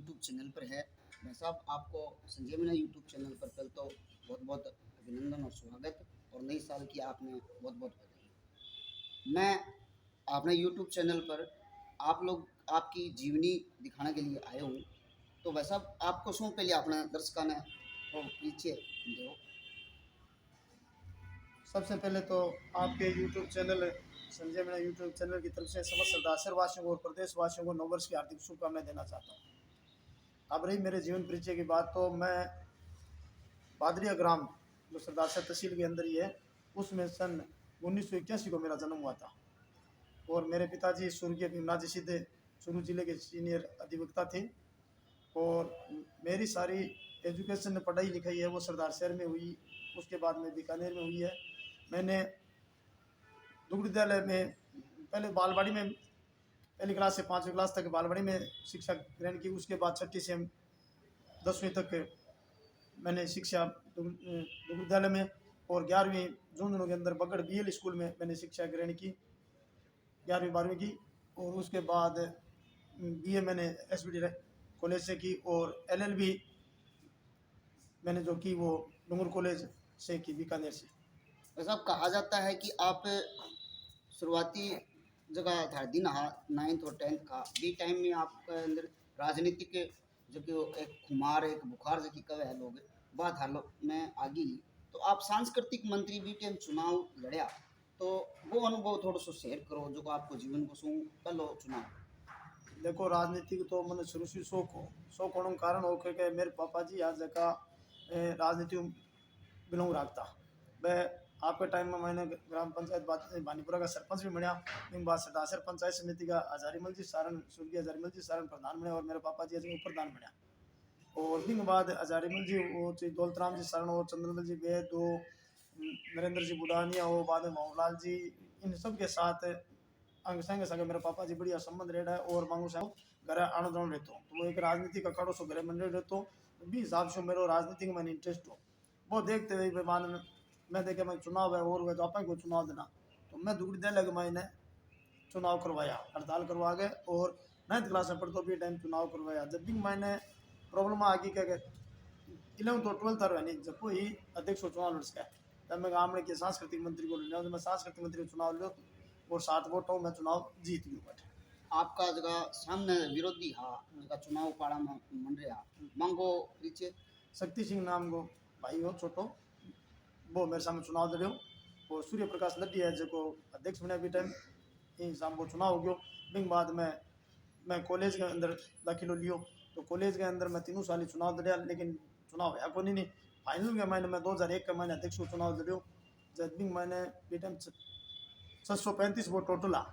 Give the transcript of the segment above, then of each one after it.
YouTube channel पर है। भाई साहब, आपको संजय मीणा यूट्यूब चैनल पर पहले तो बहुत बहुत अभिनंदन और स्वागत, और नई साल की आपने बहुत बहुत बधाई। मैं अपने यूट्यूब चैनल पर आप लोग आपकी जीवनी दिखाने के लिए आए हूँ। तो भाई साहब, आपको शो पहले अपना दर्शकों ने तो पीछे दो। सबसे पहले तो आपके YouTube channel Sanjay Meena YouTube channel की तरफ से समस्त दासरवासियों को और प्रदेशवासियों को नववर्ष की हार्दिक शुभकामनाएं देना चाहता हूँ। अब रही मेरे जीवन परिचय की बात, तो मैं बादरिया ग्राम जो सरदासर तहसील के अंदर ही है, उसमें सन 1981 को मेरा जन्म हुआ था। और मेरे पिताजी स्वर्गीय भीमनाथ जी सीधे चूरू जिले के सीनियर अधिवक्ता थे। और मेरी सारी एजुकेशन पढ़ाई लिखाई है वो सरदार शहर में हुई, उसके बाद में बीकानेर में हुई है। मैंने दुग्ध विद्यालय में पहले बालवाड़ी में पहली क्लास से 5वीं क्लास तक बालवाड़ी में शिक्षा ग्रहण की। उसके बाद 6ठी से 10वीं तक मैंने शिक्षा दुग्ध विद्यालय में, और 11वीं झुंझुनू के अंदर बगड़ BL स्कूल में मैंने शिक्षा ग्रहण की, 11वीं 12वीं की। और उसके बाद BA मैंने SBD कॉलेज से की, और LLB मैंने जो की वो डूंगर कॉलेज से की, बीकानेर से। भाई साहब, कहा जाता है कि आप शुरुआती जगह था दिन हाँ 9th और 10th का भी टाइम में आपके अंदर राजनीतिक जो कि एक खुमार एक बुखार जो कि कवे है लोग बात हालो में आगी। तो आप सांस्कृतिक मंत्री भी टाइम चुनाव लड़िया, तो वो अनुभव थोड़ा सा शेयर करो जो को आपको जीवन को सू पहलो चुनाव। देखो, राजनीति तो मैंने शुरू से शौक होने का कारण हो के मेरे पापा जी आज जगह राजनीति में बिलोंग रखता। वह आपके टाइम में मैंने ग्राम पंचायत बानीपुरा का सरपंच भी बनया। इन बाद सरदासर पंचायत समिति का हजारीमल जी सारण स्वर्गीय हजारीमल जी सारण प्रधान बने, और मेरे पापा जी उप प्रधान बनया। और दिन बाद हजारीमल जी वो दौलतराम जी सारण और चंद्रमल जी वैद हो, नरेंद्र जी बुडानिया हो, बाद में मोहनलाल जी, इन सब के साथ अंग संग संग मेरे पापा जी बढ़िया संबंध रहा है। और मांगू साहब घर आना जाना रहता हूँ, तो वो एक राजनीति का खड़ो सो घर मंडल रहता हूँ। तो भी हिसाब से मेरे राजनीति में इंटरेस्ट हो वो देखते हुए मान मैं देखे मैं चुनाव है और वह आप को चुनाव देना, तो मैं दुगड़ी देने लगे। मैंने चुनाव करवाया, हड़ताल करवा गए, और 9th क्लास में पढ़ते भी टाइम चुनाव करवाया। जब भी मैंने प्रॉब्लम आ गई क्या 11th और 12th नहीं, जब कोई अध्यक्ष को चुनाव लड़ सका, तब मैं गाँव के सांस्कृतिक मंत्री को लिया, मैं सांस्कृतिक मंत्री को चुनाव लिया और 7 वोटों में चुनाव जीत गया। आपका जगह सामने विरोधी हा जगह चुनाव पाड़ा में मन रहा मांगो पीछे शक्ति सिंह नाम को भाई हो छोटो, वो मेरे सामने चुनाव लड़ो। और सूर्य प्रकाश लड्डी है जो अध्यक्ष बने भी टाइम इन शाम को चुनाव हो गयो। बिंग बाद में मैं कॉलेज के अंदर दाखिलो लियो, तो कॉलेज के अंदर मैं 3 साल चुनाव लड़िया, लेकिन चुनाव है को नहीं। फाइनल के महीने में 2001 के महीने अध्यक्ष को चुनाव लड़ियो। जब बिंग मैंने बी टाइम 635 वोट टोटल आ,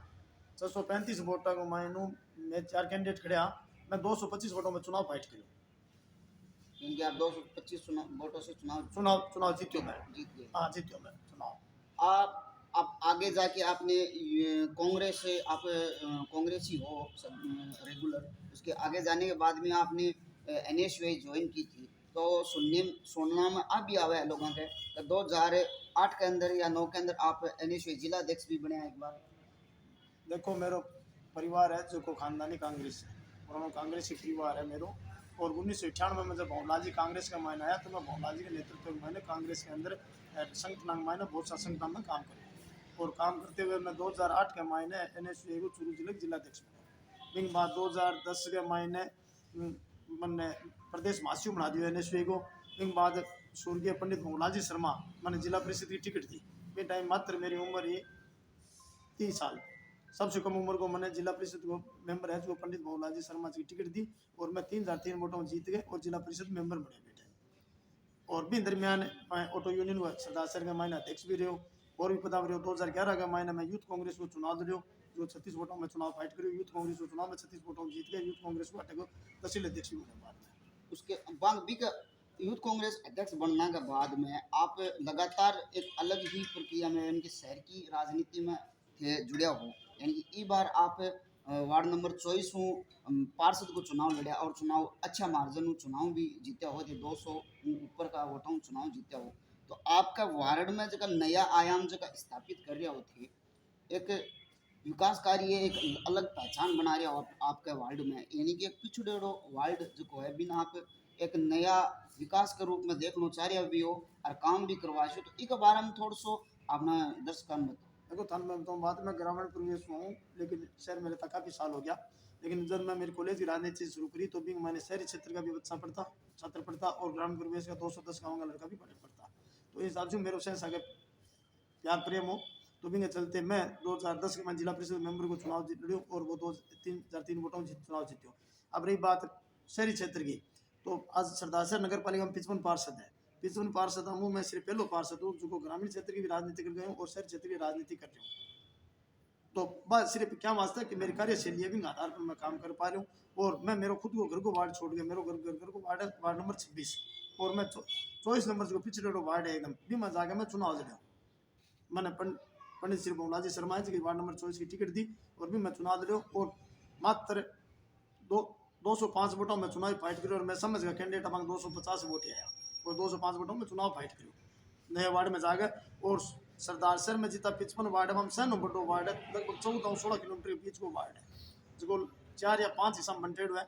635 वोटा को मायनू मैं 4 कैंडिडेट खड़े, मैं 225 वोटों में चुनाव फाइट करूँ, क्योंकि आप 225 वोटों से चुनाव चुनाव जीत्यो मैं। जीत गए। हाँ, जीत्यो मैं चुनाव। आप आगे जाके आपने कांग्रेस से आप कांग्रेसी हो रेगुलर, उसके आगे जाने के बाद में आपने NSY ज्वाइन की थी। तो सुनना में अब भी आवे है लोगों के तो 2008 के अंदर या 9 के अंदर आप NSY जिला अध्यक्ष भी बने एक बार। देखो, मेरो परिवार है जो को खानदानी कांग्रेस है, और कांग्रेसी परिवार है मेरो। और 1998 में जब भवनलाल जी कांग्रेस का मायने आया, तो मैं भवनलाल जी के नेतृत्व में मैंने कांग्रेस के अंदर संगठन मायने बहुत सा संगठन में काम किया। और काम करते हुए मैं 2008 के मायने NSY को चूरू जिले जिलाध्यक्ष बना। फिर बाद 2010 के मायने मैंने प्रदेश महासचिव बना दिया NSY को। फिर बाद स्वर्गीय पंडित भवनलाल जी शर्मा मैंने जिला परिषद की टिकट दी। ये टाइम मात्र मेरी उम्र ही 30 साल, सबसे कम उम्र को मैंने जिला परिषद को मेंबर है जो पंडित भवनलाल जी शर्मा जी की टिकट दी, और मैं 3003 वोटों में जीत गए और जिला परिषद मेंबर बने बेटे। और भी दरमियान ऑटो यूनियन हुआ सरदार शहर का मायने अध्यक्ष भी रहो, और भी पता रहे 2011 का मायने मैं यूथ कांग्रेस को चुनाव लड़ो, जो 36 वोटों में चुनाव फाइट करो। यूथ कांग्रेस को चुनाव में 36 वोटों में जीत गए। यूथ कांग्रेस को हटे को तहसील अध्यक्ष भी बने बाद में। उसके बाद भी यूथ कांग्रेस अध्यक्ष बनने के बाद में आप लगातार एक अलग ही प्रक्रिया में यानी कि शहर की राजनीति में थे जुड़े हो, यानी कि इस बार आप वार्ड नंबर 24 पार्षद को चुनाव लड़ा और चुनाव अच्छा मार्जिन चुनाव भी जीते हो, 200 ऊपर का वोटों चुनाव जीते हो। तो आपका वार्ड में जगह नया आयाम जगह स्थापित कर रहे हो थे, एक विकास कार्य एक अलग पहचान बना रहे हो आपके वार्ड में, यानी कि एक पिछड़ेड़ो वार्ड जो है बिना आप एक नया विकास के रूप में देख लो चाह रहे भी हो और काम भी करवा सो, तो एक बारे में थोड़ा सो अपना दर्शकों में बताओ। देखो थान मैं बताऊँ बात, मैं ग्रामीण परिवेश में हूँ लेकिन शहर में रहता काफ़ी साल हो गया। लेकिन जब मैं मेरी कॉलेज की राजनीति शुरू करी तो भी मैंने शहरी क्षेत्र का भी बच्चा पढ़ता छात्र पढ़ता और ग्रामीण परिवेश का 210 गाँव का लड़का भी पढ़ता। तो इस हिसाब से मेरे से आगे प्यार प्रेम हो। तो भी चलते मैं 2010 के मैं जिला परिषद मेंबर को चुनाव लड़ी और वो 2003 वोटों में चुनाव जीते हो। अब रही बात शहरी क्षेत्र की, तो आज सरदार नगर पालिका में 55 पार्षद है। 55 पार्षद हूँ, मैं सिर्फ पहलो पार्षद हूँ जो ग्रामीण क्षेत्र की भी राजनीति कर गए हूँ और शहरी क्षेत्र की राजनीति कर रही हूँ। तो बस सिर्फ क्या वास्ता है कि मेरी कार्यशैली है भी आधार पर मैं काम कर पा रहा हूँ। और मैं मेरे खुद को घर को वार्ड छोड़ गया, मेरे घर को वार्ड नंबर 26 और मैं 24 नंबर जो पिछले वार्ड है एकदम भी मैं जाकर मैं चुनाव लड़ा। मैंने पंडित श्री बहुलाजी शर्मा जी की वार्ड नंबर 24 की टिकट दी और भी मैं चुनाव लड़ा और मात्र 205 वोटों में चुनाव फाइट करी और मैं समझ गया कैंडिडेट अमांग 250 वोट आया और 205 वोटों में चुनाव फाइट करी नए वार्ड में जाकर। और सरदार शहर में जीता 55 वार्ड में हम 6 नंबर वार्ड है, लगभग 14-16 किलोमीटर के बीच को वार्ड है जो 4 या 5 हिस्सा बंटेड हुआ है।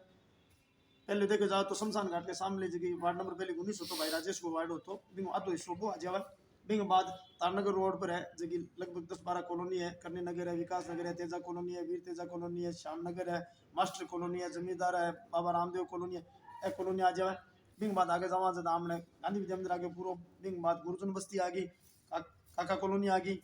पहले देखे जाओ तो शमशान घाट के सामने जगह वार्ड नंबर पहले 19 हो तो भाई राजेश को वार्ड हो तो आधो हिस्सों को आ जावा। बिंग बाद तारनगर रोड पर है जगह लगभग 10-12 कॉलोनी है, करनी नगर है, विकास नगर है, तेजा कॉलोनी है, वीर तेजा कॉलोनी है, श्याम नगर है, मास्टर कॉलोनी है, जमींदार है, बाबा रामदेव कॉलोनी है, एक कॉलोनी आ जाए। बिंग बाद आगे जावा जब हमने गांधी विद्या मंदिर आगे पूरा बिंग बाद गुरुजन बस्ती आ गई, काका कॉलोनी आ गई,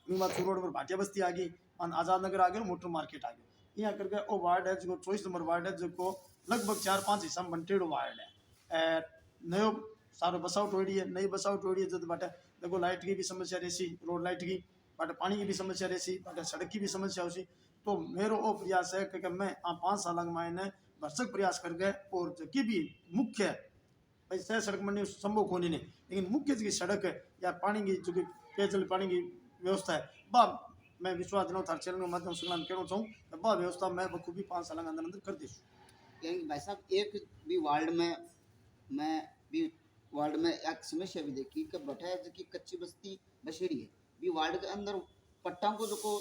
बिंग बाद रोड पर भाटिया बस्ती आ गई, आजाद नगर आ गया, मोटर मार्केट आ गई। यहाँ करके वो वार्ड है जो 24 नंबर वार्ड है जो लगभग 4-5 हिस्सा में बंटेड़ वार्ड है। नयो सारो बसाव टोड़ी है, नई बसाव टोड़ी है जब बाटे देखो लाइट की भी समस्या रहसी, रोड लाइट की बाटे पानी की भी समस्या रहसी, बाटे सड़क की भी समस्या होसी। तो मेरो वो प्रयास है कि मैं 5 साल मैंने भरसक प्रयास कर गए और जबकि भी मुख्य भाई सह सड़क बननी संभव होनी नहीं, लेकिन मुख्य जो सड़क है या पानी की जो पेयजल पानी की व्यवस्था है बा मैं विश्वास दिलाऊँ थार चैनल के माध्यम से कहना चाहूँ बा व्यवस्था मैं बखूबी 5 साल के अंदर अंदर कर दी। यानी भाई साहब एक भी वार्ड में मैं भी वार्ड में एक समस्या भी देखी कि बठाया की कच्ची बस्ती बसेड़ी है भी वार्ड के अंदर पट्टा को जो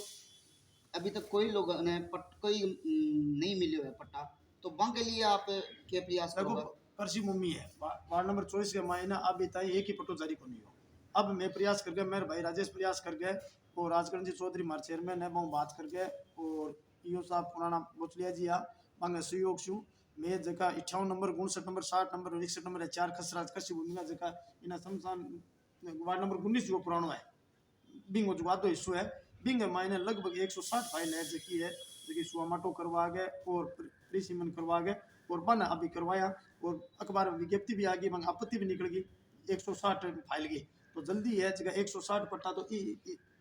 अभी तक कोई लोग ने कोई नहीं मिले है पट्टा, तो वहाँ के लिए आप क्या प्रयास करोगे? पर्ची मुम्मी है वार्ड नंबर 24 के महीना अभी तक एक ही पट्टो जारी को नहीं हो। अब मैं प्रयास कर गया, मेरे भाई राजेश प्रयास कर गए और राजकरण जी चौधरी हमारे चेयरमैन है वो बात कर गए और ईओ साहब पुराना बोचलिया जी आ मांगे सहयोग छू मैं जगह 58 नंबर 59 नंबर 60 नंबर 61 नंबर है 4 खसरा कृषि भूमि जगह इन शमशान वार्ड नंबर 19 जो पुरानो है बिंग जो आधो हिस्सो है बिंग मायने लगभग 160 फाइल है जबकि सुमाटो करवा गए और प्रीसीमन करवा गए और बन अभी करवाया और अखबार में विज्ञप्ति भी आ गई मंग आपत्ति भी निकल गई 160 फाइल की। तो जल्दी है जगह 160 पट्टा तो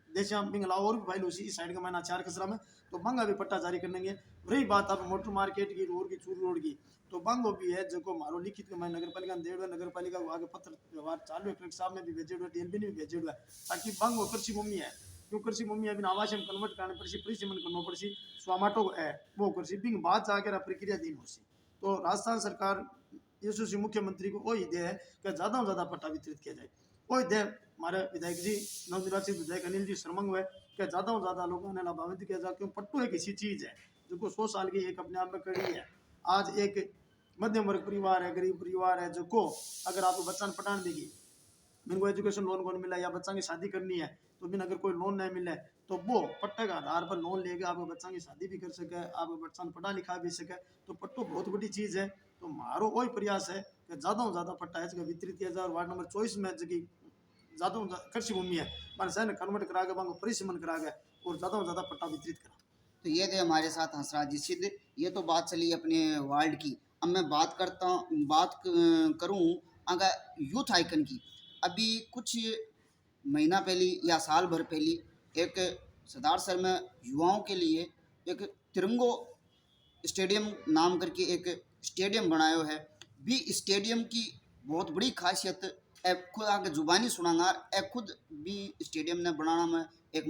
देश बिंग लाओ और भी फाइल उसी इस साइड का महीना 4 खसरा में तो बंगा भी पट्टा जारी करने। रही बात अब मोटर मार्केट की रोड की चूरू रोड की तो बंगो भी है जो मारो लिखित मैं नगर पालिका देड़ नगर पालिका को आगे पत्र व्यवहार चालू है, कलेक्टर साहब ने भी भेजे हुए डीएलपी ने भी भेजे हुए ताकि बंगो कृषि भूमि है क्यों कृषि भूमि अभी आवास में कन्वर्ट करने पड़ी परिसीमन करना पड़ी स्वामाटो है वो कृषि बिंग बात जाकर प्रक्रिया दिन हो सी। तो राजस्थान सरकार यशस्वी मुख्यमंत्री को वही दे है कि ज़्यादा से ज़्यादा पट्टा वितरित किया जाए। वही दे हमारे विधायक जी नवनिर्वाचित विधायक अनिल जी शर्मंग हुए कि ज़्यादा से ज़्यादा लोगों ने लाभान्वित किया जाए क्यों पट्टू एक ऐसी चीज़ है जो 100 साल की एक अपने आप में कड़ी है। आज एक मध्यम वर्ग परिवार है, गरीब परिवार है जो को अगर आपको बच्चा पटान देगी मेरे को एजुकेशन लोन कौन मिला या बच्चा की शादी करनी है तो बिन अगर कोई लोन नहीं मिले तो वो पट्टे का आधार पर लोन लेके आपके बच्चा की शादी भी कर सके, आपके बच्चा पढ़ा लिखा भी सके। तो पट्टो बहुत बड़ी चीज़ है। तो मारो वही प्रयास है कि ज़्यादा से ज़्यादा पट्टा है वितरित किया जाए। वार्ड नंबर 24 में जगह ज़्यादा कृषि भूमि है मैंने सहन कन्वर्ट करा के परिसीमन करा गया और ज़्यादा से ज़्यादा पट्टा वितरित करा। तो ये थे हमारे साथ हंसराज जी सिद्ध। ये तो बात चली अपने वार्ड की। अब मैं बात करूं अगर यूथ आइकन की। अभी कुछ महीना पहले या साल भर पहले एक सरदार सर में युवाओं के लिए एक तिरंगो स्टेडियम नाम करके एक स्टेडियम बनाया है। भी स्टेडियम की बहुत बड़ी खासियत खुद आगे जुबानी सुनागा खुद भी स्टेडियम ने बनाना में एक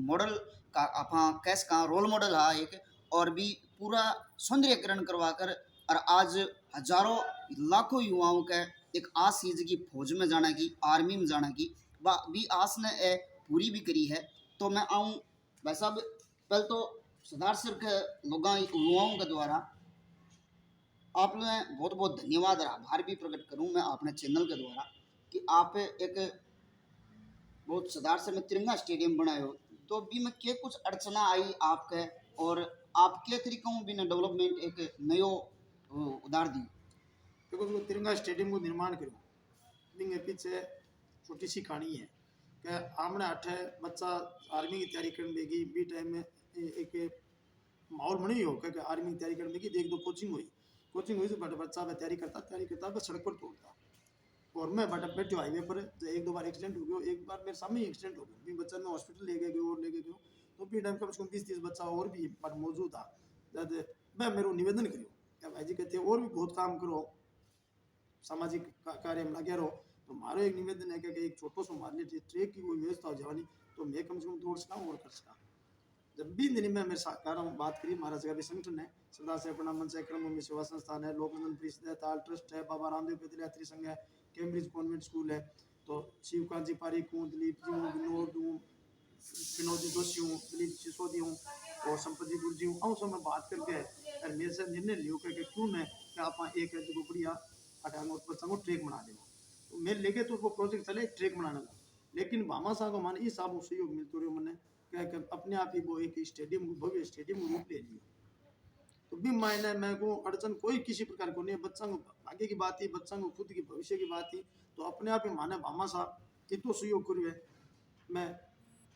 मॉडल का आपा कैस का रोल मॉडल है एक और भी पूरा सौंदर्यकरण करवा कर और आज हजारों लाखों युवाओं का एक आस चीज की फौज में जाना की आर्मी में जाना की भी आस ने पूरी भी करी है। तो मैं आऊँ भाई साहब पहले तो सरदार सर के लोगों युवाओं के द्वारा आप मैं बहुत बहुत धन्यवाद और आभार भी प्रकट करूं मैं अपने चैनल के द्वारा कि आप एक बहुत सरदार सर में तिरंगा स्टेडियम बनाए हो। तो भी में क्या कुछ अड़चना आई आपके और आप क्या तरीकों में भी डेवलपमेंट एक नयो उधार दी। देखो जो तिरंगा स्टेडियम को निर्माण करो बिंगे पीछे छोटी सी कहानी है कि आमने अठे बच्चा आर्मी की तैयारी करने लगी बी टाइम में एक माहौल बनी हो कि आर्मी की तैयारी करने लगी एक दो कोचिंग हुई तो बट बच्चा वह तैयारी करता बस सड़क पर तोड़ता और मैं बट बैठो हाईवे पर एक दो बार एक्सीडेंट हो गया एक बार मेरे सामने ही एक्सीडेंट हो गया बच्चा मैं हॉस्पिटल ले गए और ले गए तो भी टाइम कम से कम 20-30 बच्चा और भी बट मौजूद था जब मैं मेरे को निवेदन करो क्या भाई जी कहते और भी बहुत काम करो सामाजिक कार्य में लगे रहो तो हमारा एक निवेदन है कि एक छोटो सो हमारे लिए ट्रेक की कोई व्यवस्था हो जावानी तो मैं कम से कम दौड़ सका और कर सका जब भी दिन में मेरे कारण बात करी महाराज का भी संगठन है सरदार साहब प्रणाम मंच है क्रमभूमि सेवा संस्थान है लोकनंदन परिषद है ताल ट्रस्ट है बाबा रामदेव पैदल यात्री संघ है कैम्ब्रिज कॉन्वेंट स्कूल है तो शिवकांत जी पारिक हूँ दिलीप जी हूँ विनोद जी जोशी हूँ दिलीप सिसोदी हूँ और संपत जी गुरु जी हूँ और सब मैं बात करके और मेरे से निर्णय लियो कि क्यों मैं कि आप एक जो बढ़िया अठारह बच्चा को ट्रैक बना देगा तो मैं लेके तो वो प्रोजेक्ट चले ट्रैक बनाने का लेकिन भामा साहब को माने इस साहब सहयोग मिलते रहे मैंने क्या अपने आप ही वो एक स्टेडियम भव्य स्टेडियम को रूप ले लिया तो भी मायने मैं को अड़चन कोई किसी प्रकार को नहीं बच्चा को आगे की बात ही बच्चा को खुद की भविष्य की बात ही तो अपने आप ही माने भामा साहब इतो सहयोग करू है मैं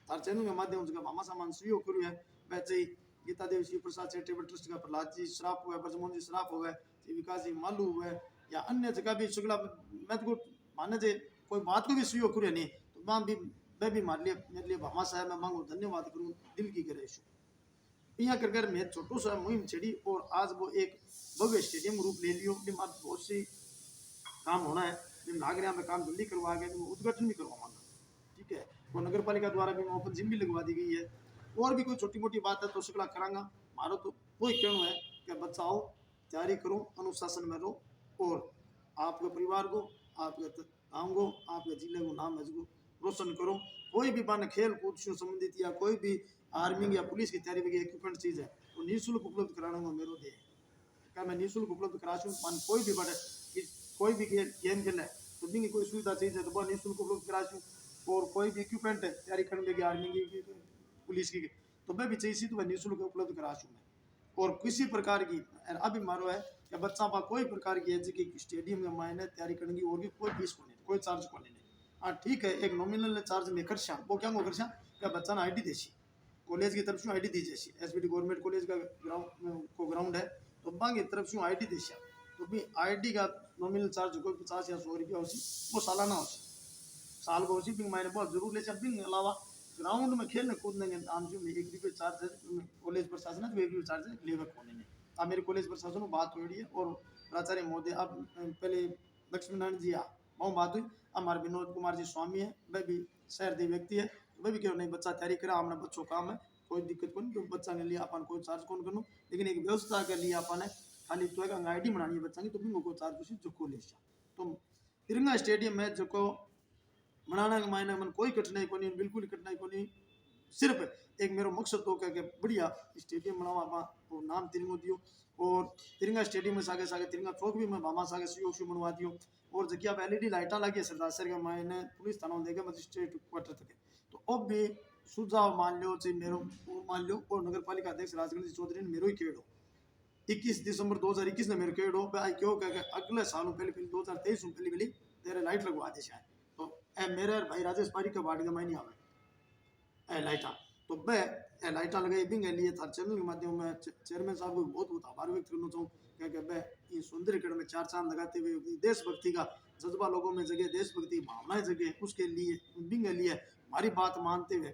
तार चैनल के माध्यम से भामा साहब मान सहयोग करू है वैसे ही गीता देवी शिव प्रसाद चैरिटेबल ट्रस्ट का प्रहलाद जी श्राप हुआ ब्रजमोहन जी श्राप हुआ विकास जी मालू हुआ या अन्य जगह भी शुक्ला मैं तो माने जे कोई बात को भी सहयोग करू नहीं तो वहाँ भी मैं भी मेरे लिए भामा साहब मैं मांगू धन्यवाद करूँ दिल की करे यहाँ कर मैं छोटो सा मुहिम छड़ी और आज वो एक भव्य स्टेडियम रूप ले लियो बहुत सी काम होना है लाग रहा मैं काम जल्दी करवा गया तो उद्घाटन भी करवाऊंगा ठीक है वो नगर पालिका द्वारा भी ओपन जिम भी लगवा दी गई है और भी कोई छोटी मोटी बात है तो शुक्ला करांगा मारो तो वही कहना है कि बच्चा आओ तैयारी करो अनुशासन में रहो और आपके परिवार को आपके गाँव को आपके जिले को नाम को रोशन करो कोई भी बन खेल कूद से संबंधित या कोई भी आर्मी या पुलिस की तैयारी में इक्विपमेंट चीज है तो निःशुल्क उपलब्ध कराने को मेरो दे क्या मैं निःशुल्क उपलब्ध करा कोई भी बड़े कोई भी गेम खेले तो भी कोई सुविधा चाहिए तो वह निःशुल्क उपलब्ध करा और कोई भी इक्विपमेंट है तैयारी करने लगी आर्मी की पुलिस की तो मैं भी चाहिए तो वह निःशुल्क उपलब्ध करा मैं और किसी प्रकार की अभी मारो है कि बच्चा पा कोई प्रकार की है कि स्टेडियम में मायने तैयारी करने की और भी कोई फीस को नहीं कोई चार्ज को नहीं हाँ ठीक है एक नॉमिनल चार्ज में कर वो क्या वो कर क्या बच्चा ना आई डी देसी कॉलेज की तरफ से आईडी दी जैसी एसबीटी गवर्नमेंट कॉलेज का ग्राउंड है तो बांग की तरफ से आईडी देसी तो भी आईडी का नॉमिनल चार्ज कोई 50 या 100 रुपया हो वो सालाना हो साल को उसी बिंग मायने बहुत जरूर ले बिंग अलावा ग्राउंड में खेलने कूदने के नाम से एक रुपये चार्ज है कॉलेज प्रशासन है तो एक रुपये चार्ज है लेबर होने में अब मेरे कॉलेज प्रशासन में बात हो रही है और प्राचार्य महोदय अब पहले लक्ष्मी नारायण जी वहाँ बात हुई हमारे विनोद कुमार जी स्वामी है वह भी शहर व्यक्ति है वह भी क्यों नहीं बच्चा तैयारी करा हमने बच्चों काम है कोई दिक्कत को नहीं तो बच्चा के लिए अपन कोई चार्ज कौन करूँ लेकिन एक व्यवस्था के लिए अपन है खाली तो एक आई बनानी है बच्चा की तो भी कोई चार्ज उसी जो ले तो तिरंगा स्टेडियम है जो बनाने के मायने मन कोई कठिनाई को नहीं बिल्कुल कठिनाई को नहीं सिर्फ एक मेरा मकसद तो क्या बढ़िया स्टेडियम बनावा और नाम तिरंगो दियो और तिरंगा स्टेडियम में सागे सागे तिरंगा चौक भी मैं मामा सागे सहयोग से बनवा दियो और जगह पे एलईडी लाइटा लगी है सरदार सर के मायने पुलिस थाना देगा मजिस्ट्रेट क्वार्टर तक तो अब भी सुझाव मान लो चाहे मेरो मान लो और नगर पालिका अध्यक्ष राजगणेश चौधरी ने मेरो ही केड़ हो 21 दिसंबर 2021 ने मेरे केड़ हो भाई क्यों क्या अगले सालों पहले 2023 में पहले तेरे लाइट लगवा दे शायद तो मेरे भाई राजेश पारी का वार्ड का मायने आवे लाइटा तो मैं लाइटा लगाई बिंग लिए था चैनल के माध्यम में चेयरमैन साहब को बहुत बहुत आभार व्यक्त करना चाहूँ क्या मैं ये सुंदरीकरण में 4 चांद लगाते हुए देशभक्ति का जज्बा लोगों में जगह देशभक्ति भावनाएं जगह उसके लिए बिंग लिए हमारी बात मानते हुए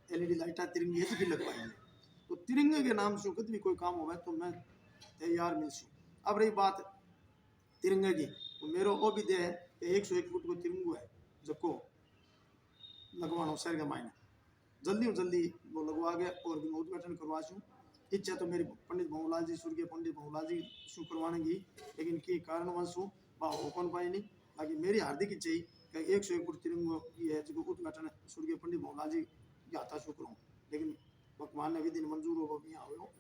एलईडी लाइटा तिरंगे भी लगवाई है तो तिरंगे के नाम से कभी भी कोई काम होगा तो मैं तैयार मिल सू अब रही बात तिरंगे की तो मेरा वो भी दे है कि 101 फुट को तिरंगो है जो लगवाना शहर के मायने जल्दी वो लगवा गया और भी उद्घाटन करवा चूँ इच्छा तो मेरी पंडित भंगूलाल जी स्वर्गीय पंडित भंगूलाल जी शू करवाने की लेकिन की कारणवश हूँ वह हो कौन पाई नहीं बाकी मेरी हार्दिक इच्छा ही कि 101 फुट तिरंगो की है जो उद्घाटन स्वर्गीय पंडित भंगूलाल जी की आता शू करूँ लेकिन भगवान ने विधि मंजूर हो वो भी यहाँ हो।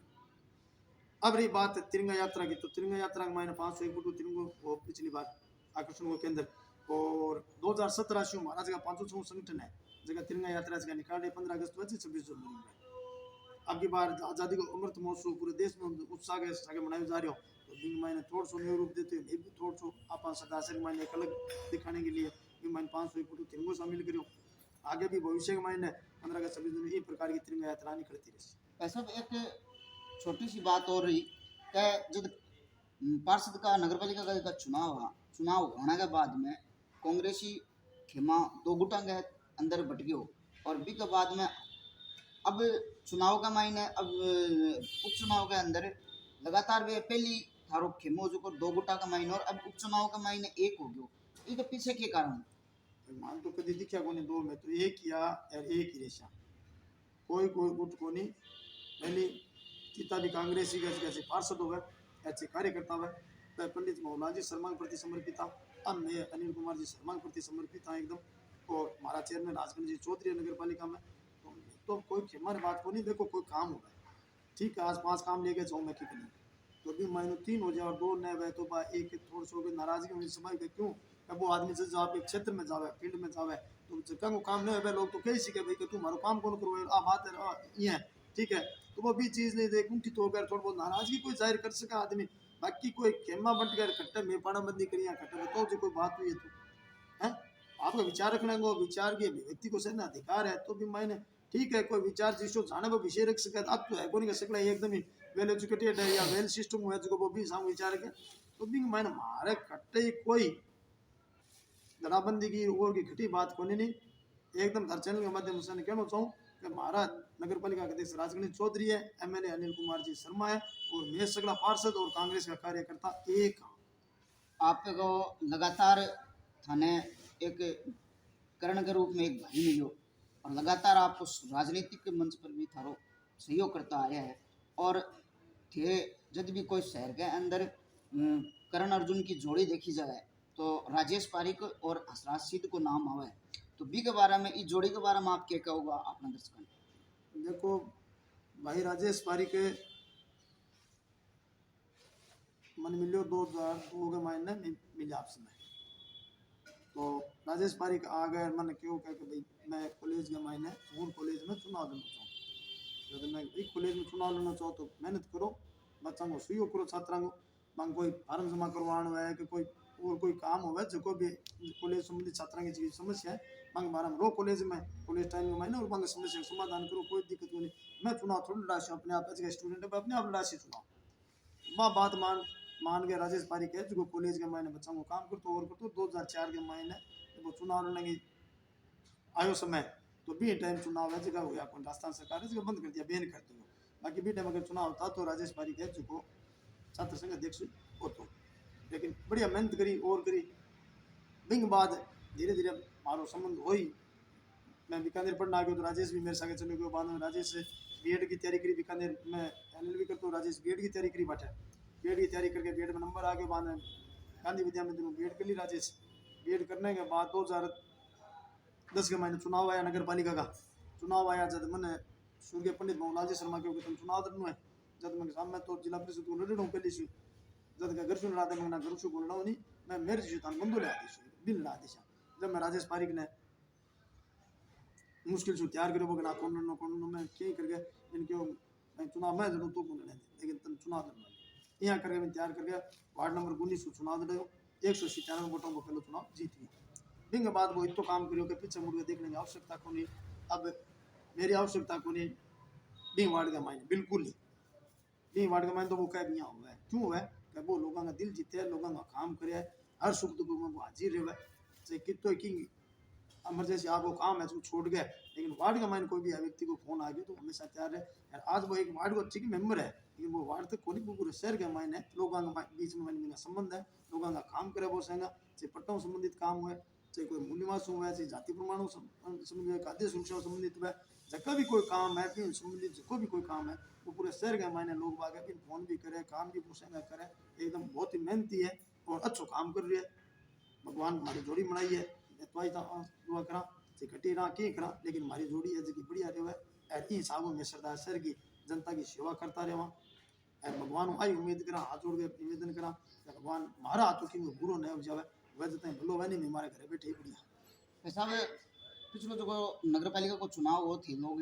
अब रही बात तिरंगा यात्रा की, तो तिरंगा यात्रा का मैंने 501 तिरंगो वो पिछली बार आकर्षण को केंद्र और 2017 से महाराज का 500 संगठन है जगह तिरंगा यात्रा जगह निकाल रहे 15 अगस्त 26 जनवरी में। अब की बार आज़ादी को अमृत महोत्सव पूरे देश में उत्साह के साथ मनाया जा रहा हो, तो दिन मैंने थोड़ा सा न्यू रूप देते हुए भी थोड़ा सा आप सदासर मैंने एक अलग दिखाने के लिए भी मैंने 501 तिरंगो शामिल करो। आगे भी भविष्य में मैंने 15 अगस्त 26 जनवरी इस प्रकार की तिरंगा यात्रा निकलती रही। ऐसा एक छोटी सी बात और रही कि जब पार्षद का नगर पालिका का चुनाव हुआ, चुनाव होने के बाद में कांग्रेसी खेमा दो गुटा के अंदर बट गयो और भी के बाद में अब चुनाव का मायने अब उपचुनाव के अंदर लगातार वे पहली थारो खेमो जो को दो गुटा का मायने और अब उपचुनाव का मायने एक हो गयो, इसके पीछे के कारण मान तो कभी दिखा को नहीं, दो में तो एक या एक ही रेशा कोई कोई गुट को नहीं। पहली किता भी कांग्रेसी कैसे पार्षद हो गए ऐसे कार्यकर्ता हुए पंडित मोहनलाल जी शर्मा के प्रति समर्पित था। अब मैं अनिल कुमार जी शर्मा के प्रति समर्पित था एकदम। और हमारा चेयरमैन राजगंज जी चौधरी नगर पालिका में तो कोई खेमर बात को नहीं। देखो कोई काम होगा ठीक है, आज 5 काम लेके जाऊँ मैं कि नहीं, तो भी मैंने 3 हो जाए और 2 न हुए तो एक थोड़ा सा नाराजगी होनी स्वाभाविक है। क्यों अब वो आदमी से आप एक क्षेत्र में जावे फील्ड में जावे तो जगह को काम नहीं है लोग तो कही सीखे भाई कि तू हमारा काम कौन करो आ बात है ये ठीक है। तो वो भी चीज़ नहीं देख उठी तो अगर थोड़ा बहुत नाराजगी कोई जाहिर कर सका आदमी, बाकी कोई खेमा बंट कर खट्टे में पानाबंदी करिए खट्टे बताओ जो कोई बात हुई है तो है आपका विचार रखना वो विचार के व्यक्ति को सहना अधिकार है। तो भी मैंने ठीक है कोई विचार जिसको जाने वो विषय रख सके अब तो है कौन कर सकता है एकदम ही वेल एजुकेटेड है या वेल सिस्टम है जो वो भी सामने विचार के तो भी मैंने मारे खट्टे कोई दराबंदी की और की खटी बात कोनी नहीं। एकदम हर चैनल के माध्यम से कहना चाहूँ कि हमारा नगर पालिका अध्यक्ष राजगणेश चौधरी है, एमएलए अनिल कुमार जी शर्मा है और मैं सगला पार्षद और कांग्रेस का कार्यकर्ता एक। आपको लगातार थाने एक करण के रूप में एक भाई मिलो और लगातार आप उस राजनीतिक मंच पर भी थारो सहयोग करता आया है और थे जब भी कोई शहर के अंदर करण अर्जुन की जोड़ी देखी जाए तो राजेश पारिक और हसराज सिद्ध को नाम आवे, तो बी के बारे में इस जोड़ी के बारे में आप क्या कहोगा अपना दर्शकों। देखो भाई राजेश पारिक मन मिलो 2002 के महीने मिले आपसे में तो राजेश पारिक आ गए मन क्यों कह के भाई मैं कॉलेज के महीने स्कूल कॉलेज में चुनाव देना चाहूँ यदि मैं एक कॉलेज में चुनाव लेना चाहूँ तो मेहनत करो बच्चा को सहयोग करो छात्रा को मांग कोई फार्म जमा करवाना है कि कोई और कोई काम हो जो भी कॉलेज संबंधित छात्रा की समस्या है मांग बारह रो कॉलेज में कॉलेज टाइम में महीने और मांग समस्या का समाधान करो कोई दिक्कत नहीं। मैं चुनाव थोड़ी लड़ा अपने आप स्टूडेंट है अपने आप लड़ा चुनाव वह बात मान गया राजेश पारिक है जो कॉलेज के महीने बच्चों को काम करते और करते 2004 के महीने वो चुनाव लड़ने की आयो समय तो भी टाइम चुनाव है जगह हुआ कौन राजस्थान सरकार ने जगह बंद कर दिया बैन कर दिया। बाकी भी टाइम अगर चुनाव होता तो राजेश पारिक है जो छात्र संघ अध्यक्ष होता, लेकिन बढ़िया मेहनत करी और करी बिंग बाद धीरे धीरे मारो संबंध हो ही मैं बीकानेर पढ़ना आ गया तो राजेश भी मेरे साथ चले गए। बाद में राजेश बीएड की तैयारी करी बीकानेर में एलएलबी करता हूँ राजेश बीएड की तैयारी करी बैठे बीएड की तैयारी करके बीएड में नंबर आ गए। बाद में गांधी विद्या मंदिर में बीएड कर ली राजेश। बीएड करने के बाद 2010 के महीने चुनाव आया नगर पालिका का चुनाव आया जब मैंने सूर्य पंडित मोहनलाल जी शर्मा के तुम चुनाव लड़ना है जब मैं सामने तो जिला परिषद को लड़ रहा हूँ पहली से जब घर से लड़ा मैं घर से बोल रहा हूँ नहीं मैं मेरे से बंधु ले आदेश बिल ला आदेश जब मैं राजेश पारिक ने मुश्किल से तैयार करे वो ना कौन मैं क्या करके इनके मैं चुनाव में जरूर तो कौन लेकिन तुम चुनाव लड़ना यहाँ करके मैं तैयार करके वार्ड नंबर 19 को चुनाव लड़े 197 वोटों को पहले चुनाव जीत गया। दिन के बाद वो इतो काम करियो के पीछे मुड़ के देखने की आवश्यकता को नहीं अब मेरी आवश्यकता को नहीं डी वार्ड का मायने बिल्कुल नहीं डी वार्ड का मायने तो वो कह भी यहाँ हुआ है क्यों हुआ है वो लोगों का दिल जीते है लोगों का काम करे हर सुख दुख में वो हाजिर रहे चाहे कितो की इमरजेंसी आपको काम है तो छोड़ गए लेकिन वार्ड का माइंड कोई भी व्यक्ति को फोन आ गया तो हमेशा तैयार है। आज वो एक वार्ड को अच्छी मेंबर है लेकिन वो वार्ड तक कोई पूरे शहर का माइंड है लोगों का बीच में संबंध है लोगों का काम करे वो संगा चाहे पट्टों संबंधित काम हुए चाहे कोई मूल्यवास हुआ चाहे जाति प्रमाणों संबंधित खाद्य सुरक्षा संबंधित हुआ जगह भी कोई काम है संबंधित जो भी कोई काम है वो पूरे शहर के मायने लोग बागे फोन भी करे काम भी पूछेंगे करे एकदम बहुत ही मेहनती है और अच्छा काम कर रही है। भगवान हमारी जोड़ी बनाई है दुआ करा कटी रहा की करा लेकिन हमारी जोड़ी है जो बढ़िया रहे ऐसी हिसाब में सरदार सर की जनता की सेवा करता रहा। भगवान आई उम्मीद करा, हाथ जोड़ के निवेदन करा भगवान मारा हाथों की बुरो नहीं हो जावे, वह जतने भलो वह नहीं हमारे घर बैठे बढ़िया। वैसा वे पिछले जो नगर पालिका को चुनाव वो थे लोग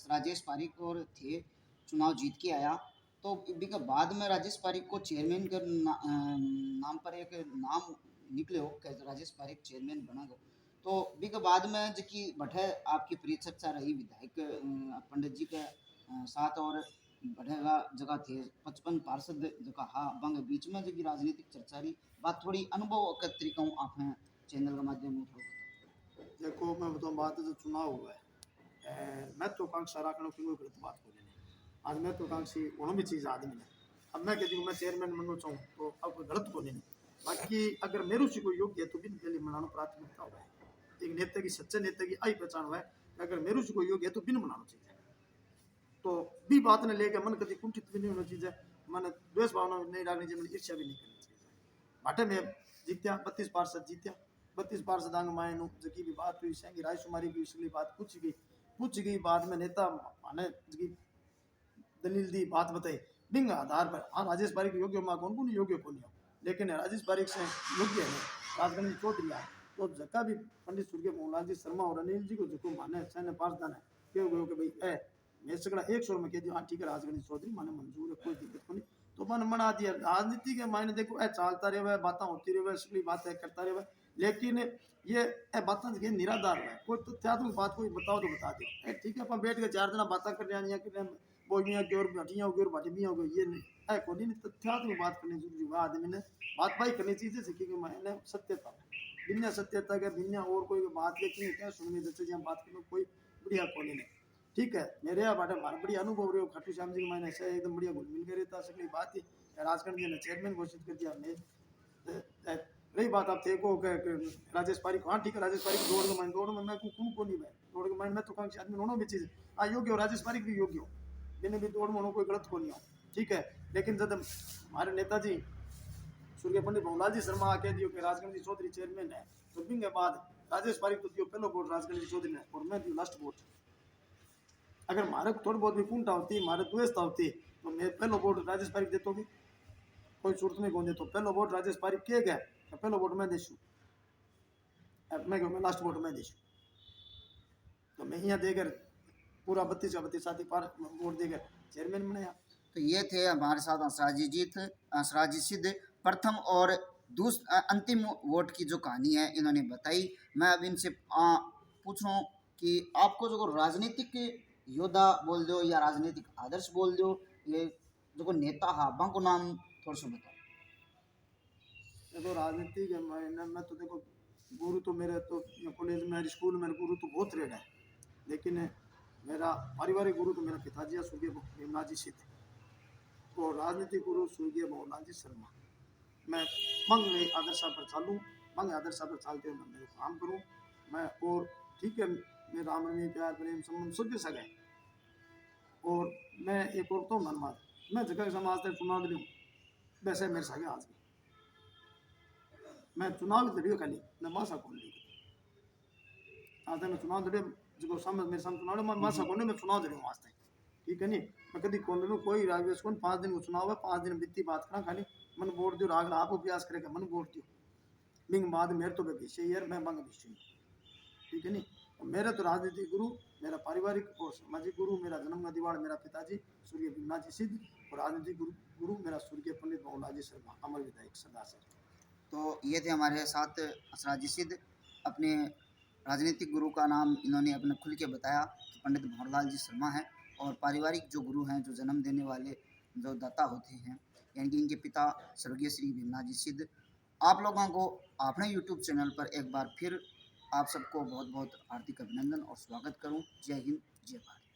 राजेश पारिक और थे चुनाव जीत के आया, तो बिका बाद में राजेश पारिक को चेयरमैन के नाम पर एक नाम निकले हो कि राजेश पारिक चेयरमैन बना गो, तो बिका बाद में जो कि बठे आपकी प्रिय चर्चा रही विधायक पंडित जी के साथ, और बढ़ेगा जगह थे 55 पार्षद जगह हाँ बंग बीच में जो कि राजनीतिक चर्चा रही बात थोड़ी अनुभव का तरीका हूँ आपने चैनल के माध्यम से देखो मैं बताऊँ बात जो चुनाव हुआ है महत्वाकांक्षा रखना की कोई गलत बात को नहीं। आज महत्वाकांक्षी होना भी चीज़ आदमी ने। अब मैं कहती हूँ मैं चेयरमैन बनना चाहूँ तो अब कोई गलत को नहीं। बाकी अगर मेरे से कोई योग्य है तो भी पहले मनाना प्राथमिकता हुआ है। एक नेता की सच्चे नेता की आई पहचान हुआ है, अगर मेरे से कोई योग्य है तो बिन मनाना चाहिए। तो भी बात ने लेकर मन कभी कुंठित भी नहीं होना चाहिए, मन द्वेष भावना नहीं रखनी चाहिए, मन ईर्ष्या भी नहीं करनी चाहिए। बाटे में जीत्या 32 पार्षद जीत्या, 32 पार्षद अंग मायनु जकी भी बात हुई संगी रायशुमारी की इसलिए बात पूछ गई बाद में नेता माने जकी दलील दी बात बताई बिंग आधार पर। हाँ राजेश पारिक योग्य माँ कौन कौन योग्य कौन हो, लेकिन राजेश पारिक से योग्य है राजगणेश चौधरी है तो जगह भी पंडित स्वर्गीय मोहनलाल जी शर्मा और अनिल जी को जो माने सैन्य पार्षद है क्यों गयो कि भाई मैं सगड़ा 100 में कह दिया हाँ ठीक है राजगणेश चौधरी माने मंजूर है कोई दिक्कत को नहीं, तो मन मना दिया। राजनीति के मायने देखो चलता रहे बातें होती रहे सगली बातें करता रहे, लेकिन ये बातें के निराधार है, कोई तथ्यात्मक बात कोई बताओ तो बता दो ठीक है अपन बैठ के 4 दिन बातें कर रहे हैं बोलियाँ की और भटियाँ होगी और भाटी हो गई, ये नहीं है कोई नहीं तथ्यात्मक बात करनी जरूरी हुआ आदमी ने बात भाई करनी चीजें सीखी कि मैंने सत्यता बिना सत्यता के बिना और कोई बात लेकिन क्या सुननी दस बात करना कोई बढ़िया कोई नहीं। ठीक है मेरे यहाँ बाटे हमारा बढ़िया अनुभव रहे खाटू श्याम जी के मैंने ऐसे एकदम बढ़िया घुल मिल के रहता सकली बात ही राजगढ़ जी ने चेयरमैन घोषित कर दिया। मैं रही बात आप थे को राजेश पारिक, हाँ ठीक है राजेश पारिक दौड़ में मैं कौन को नहीं मैं दौड़ के मैं तो कांक्षी आदमी दोनों भी चीज हाँ योग्य हो, राजेश पारिक भी योग्य हो, बिना भी दौड़ में कोई गलत को नहीं हो ठीक है। लेकिन जब हमारे नेताजी स्वर्गीय पंडित मोहनलाल जी शर्मा कह दियो कि राजगढ़ जी चौधरी चेयरमैन है, तो बिंग के बाद राजेश पारिक तो दियो पहलो वोट राजगढ़ जी चौधरी ने और मैं दियो लास्ट वोट। अगर मारे थोड़ी बहुत भी कुंठा होती मारे द्वेषता होती तो मैं पहलो वोट राजेश पारिक देता भी कोई सूरत में कौन दे, तो पहलो वोट राजेश पारिक किए गए तो पहलो वोट मैं देशू मैं लास्ट वोट मैं देशू, तो मैं यहाँ देकर पूरा 32 का 32 साथी पार वोट देकर चेयरमैन बनाया। तो ये थे हमारे साथ असराजी सिद्ध प्रथम और अंतिम वोट की जो कहानी है इन्होंने बताई। मैं अब इनसे पूछ रहा हूँ कि आपको जो राजनीतिक योद्धा बोल दो या राजनीतिक आदर्श बोल दो, ये जो नेता हा को नाम थोड़ा सा बताओ। देखो राजनीति के मैं तो देखो गुरु तो मेरे तो कॉलेज में स्कूल में गुरु तो बहुत रेड है, लेकिन मेरा पारिवारिक गुरु तो मेरा पिताजी स्वर्गीय भीमनाथ जी सिद्ध और राजनीतिक गुरु स्वर्गीय मोहनलाल जी शर्मा। मैं मंग आदर्श पर चालूँ, मंग आदर्श पर चलते हुए मैं मेरे काम करूँ मैं, और ठीक है मैं राम रमी प्यार प्रेम संबंध सब सके, और मैं एक और तो धन्यवाद मैं जगह समाज तक चुनाव लूँ वैसे मेरे सगे आज मैं चुनाव लड़ियो खाली मैं मासा कौन ली आज मैं चुनाव लड़े जो सामने मेरे सामने चुनाव मैं मासा कौन मैं चुनाव लड़ूँ आज तक ठीक है नहीं मैं कभी कौन लूँ कोई राजवेश कौन 5 दिन को चुनाव है 5 दिन बीती बात करना खाली मन वोट दियो राग आप अभ्यास करेगा मन वोट दियो बिंग बाद मेरे तो विषय यार मैं मंग विषय ठीक है नहीं। मेरा तो राजनीतिक गुरु मेरा पारिवारिक और सामाजिक गुरु मेरा जन्म का दिवाड़ मेरा पिताजी स्वर्गीय भीमनाथ जी सिद्ध और राजनीतिक गुरु मेरा स्वर्गीय पंडित मोहनलाल जी शर्मा अमर विधायक सरदार सर। तो ये थे हमारे साथ असराजी सिद्ध, अपने राजनीतिक गुरु का नाम इन्होंने अपने खुल के बताया कि पंडित भंवरलाल जी शर्मा हैं, और पारिवारिक जो गुरु हैं जो जन्म देने वाले जो दाता होते हैं यानी कि इनके पिता स्वर्गीय श्री भीमनाथ जी सिद्ध। आप लोगों को अपने यूट्यूब चैनल पर एक बार फिर आप सबको बहुत बहुत हार्दिक अभिनंदन और स्वागत करूं। जय हिंद जय भारत।